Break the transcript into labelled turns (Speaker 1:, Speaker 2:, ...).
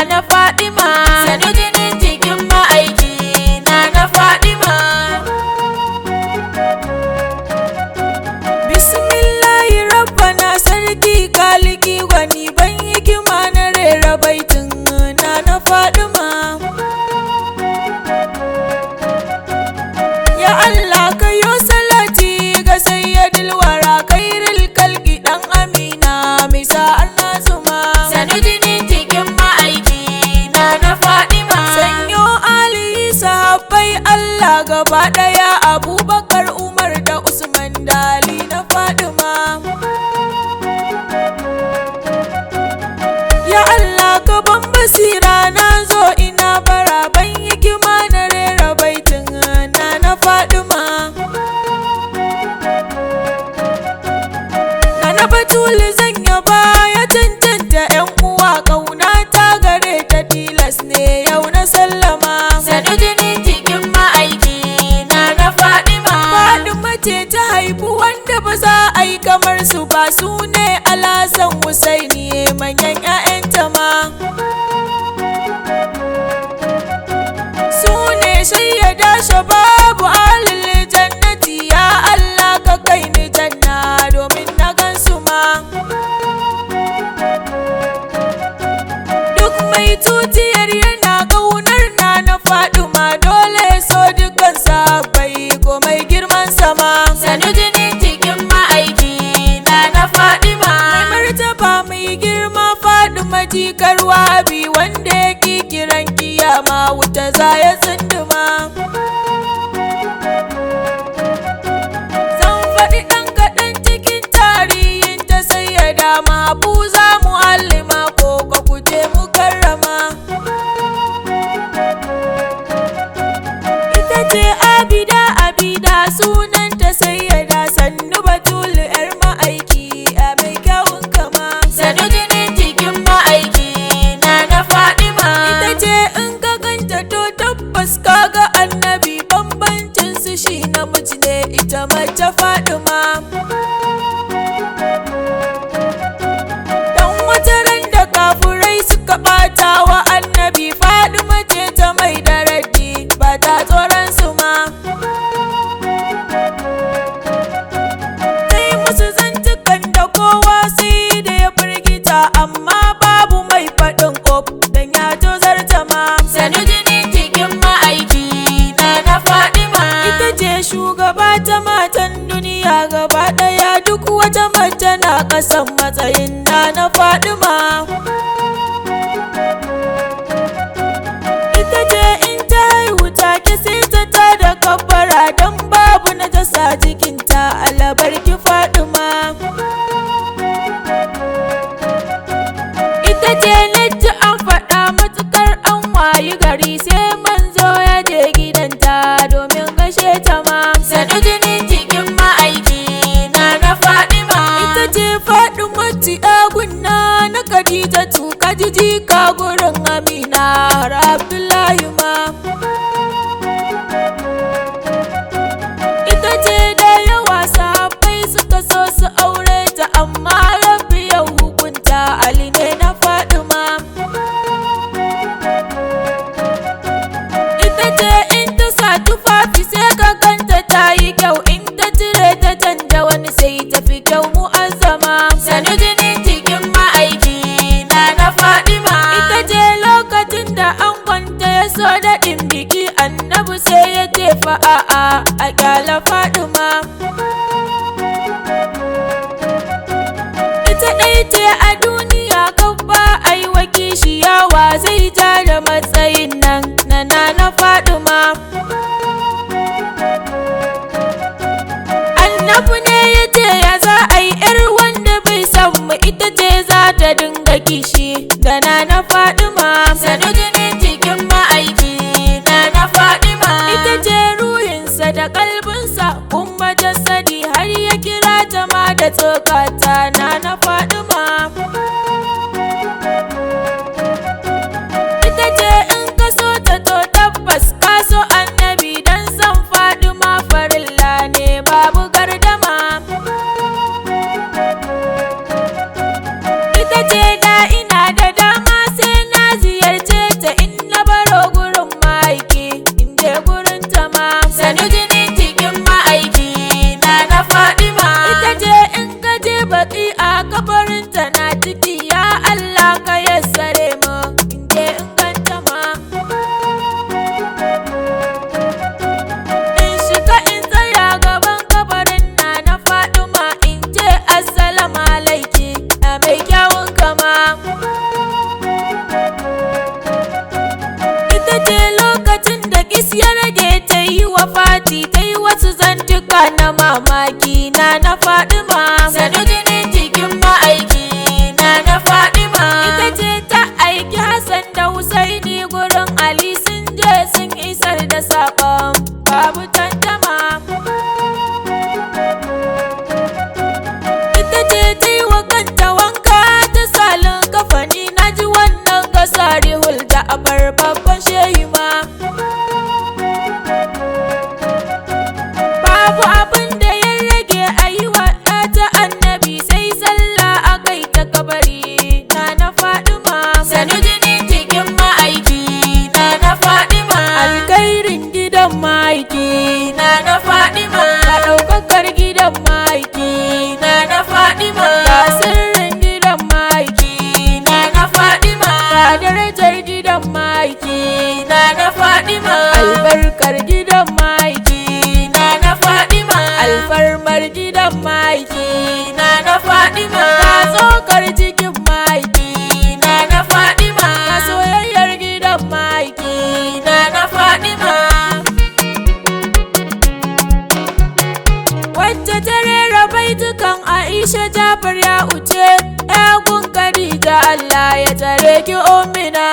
Speaker 1: na fadima, sanu jinin jikin ma'aiki na fadima. Bismillahi rabbana sarki kaliki gwani ban hikima na rera baitin na fadima. Ya Allah kayo salati ga sayyadil wara kairil kalki dan amina mai sa'ar nazuma, sanu jinin jikin ma'aiki na fadima. Sanyo ali sahabbai Allah gaba daya Abubakar Umar da Usman Dali na fadima. Ya Allah ka ban basira na zo ina bara ban hikima na rera baitin na fadima. Na batul zan yaba ya cancanta yan uwa kauna ta gare ta tilas ne yau na sallama, sanu jinin jikin ma'aiki na fadima. Fadima ce ta haifu wanda ba za a yi kamar su ba, su ne Alhassan Husaini manyan 'ya'yanta ma, su ne sayyada shababu ahlul jannati. Ya Allah ka kai ni janna domin na gansu ma. Duk mai tutiyar yana kaunar na fadima, dole so dukkan sahabbai ko mai girman sama, sanu jinin jikin ma'aiki na fadima. Mai martaba mai girma fadima jikar wabi, wanda ya ki kiran kiyama wuta za ya tsunduma. Zan faɗi ɗan kaɗan cikin tarihin ta sayyada mahabuza mu'allima ko ka kuje mukarrama. Ita ce abida sunanta sayyada, sannu batul yar ma'aiki a mai kyawun kama, sanu jinin jikin ma'aiki na fadima. Ita ce in ka ganta to tabbas kaga annabi, bambancin su shi namiji ne ita mace fadima. Dan wata ran da kafurai suka bata wa annabi, fadima ce ta mai da raddi ba ta tsoron su ma. Kai musu zantukan da kowa sai da ya firgita, amma babu mai faɗin kof dan ya tozarta ma, sanu jinin jikin ma'aiki na fadima. Ita ce shugaba ta matan duniya gaba ɗaya, duk wata mace na ƙasan matsayin na fadima. Ita ce in ta haihu take sai ta tada kabbara, don babu na tasa jikinta alabarki fadima. Ita ce latti an faɗa matukar an wayi gari, sai manzo ya je gidanta domin gashe ta ma, sanu jinin jikin ma'aiki na fadima. Ita ce fadima ti agunna na Khadija tuka jiji ka gurin Amina har Abdullahi ma. Ita ce da yawa sahabbai suka so su aure ta, amma rabbi ya hukunta Ali ne na fadima. Ita ce in ta sa tufafi sai ka ganta ta yi kyau, in ta cire ta canja wani sai ta fi kyau mu'azzama, sanu jinin jikin ma'aiki na fadima. Ita ce lokacin da angonta ya so daɗin biki, annabi sai ya ce a'a a ƙyala fadima. Ita ɗai ce a duniya kan ba a yi wa kishiyawa, zai ja da matsayin nan na fadima. Annabi ne ya ce ya za a yi 'yar wanda bai san mu, ita ce za ta dinga kishi da na fadima, sanu jinin jikin ma'aiki na fadima. Ita ce ruhinsa da kalbinsa, kuma jasadi har ya kira ta ma da tsokata na fadima. Ita ce in ka so ta to tabbas ka so annabi, dan san fadima farilla ne babu gardama. Ita ce da ina da dama sai na ziyarci gurin ta ma. Sanu jini cikin ma'aiki na fadima. Ita ce in ka je baki a kabarin ta na ciki, ya Allah ka yassare mu in je in ganta ma. In shiga in tsaya gaban kabarin na fadima, in ce assalamu alaiki a mai kyawun kama. Ita ce lokacin da kis ya rage ta yi wa fati, ta yi wasu zantuka na mamaki na fadima. Sanu jini cikin ma'aiki na fadima. Ita ce ta aiki Hassan da Husaini gurin Ali, sun je sun isar da saƙon babu tantama. Ita ce ta yi wa kanta wanka ta salin kafani, na ji wannan kasari hulda a babban shehi ma. Babu abin da ya rage a yi wa ta annabi, sai sallah a kai ta kabari na fadima. Sanu jini cikin ma'aiki na fadima. Alkhairin gidan ma'aiki na fadima. Ka ɗaukakar gidan ma'aiki na fadima. Ka sirrin gidan ma'aiki na fadima. Ka darajar gidan ma'aiki na fadima. Albarkar gidan ma'aiki na fadima. Alfarmar gidan ma'aiki na fadima. Ka tsokar cikin ma'aiki na fadima. Ka soyayyar gidan ma'aiki na fadima. Wacce ta rera baitukan Aisha Jafar ya uce, ya gun Khadija Allah ya tare ki ummina.